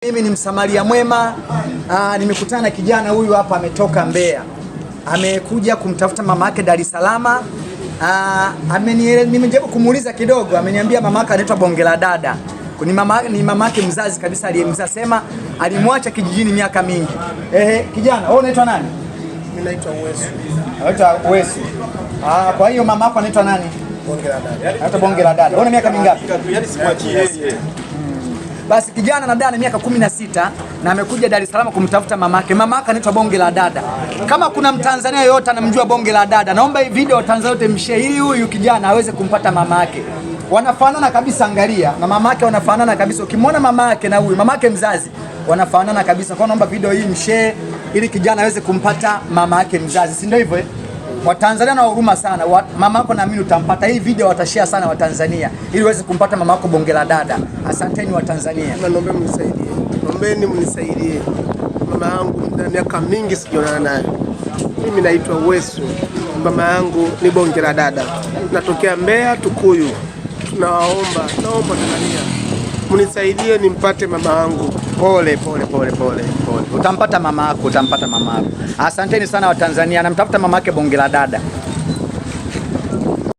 Mimi ni msamaria mwema. Nimekutana na kijana huyu hapa, ametoka Mbeya, amekuja kumtafuta mama yake Dar es Salaam. Nimejaribu kumuuliza kidogo, ameniambia mama yake anaitwa Bonge la Dada. Ni mama yake mzazi kabisa aliyemzaa, sema alimwacha kijijini miaka mingi. Kijana, wewe unaitwa nani? Mimi naitwa Uwesu. Anaitwa Uwesu. Kwa hiyo mama yako anaitwa nani? Bonge la Dada. Anaitwa Bonge la Dada. Una miaka mingapi? Yaani simwachie yeye. Basi kijana na dada na miaka 16 na amekuja Dar es Salaam kumtafuta mamake. Mamake anaitwa Bonge la Dada. Kama kuna Mtanzania yoyote anamjua Bonge la Dada, naomba hii video Watanzania wote mshare ili huyu kijana aweze kumpata mamake. Wanafanana kabisa, angalia, na mamake wanafanana kabisa. Ukimwona mamake na huyu mamake mzazi wanafanana kabisa. Kwa naomba video hii mshare ili kijana aweze kumpata mamake mzazi. Si ndio hivyo eh? Watanzania na huruma sana. Mama yako naamini utampata. Hii video watashare sana Watanzania ili uweze kumpata mama yako Bonge la Dada. Asanteni Watanzania. Naomba mnisaidie. Naombeni mnisaidie. Mama yangu na miaka mingi sijaonana naye. Mimi naitwa Uwesu. Mama yangu ni Bonge la Dada. Natokea Mbeya Tukuyu. Naomba Tanzania mnisaidie nimpate mama yangu. Pole. Utampata mama yako. Asanteni sana Watanzania. Anamtafuta mama yake Bonge la Dada.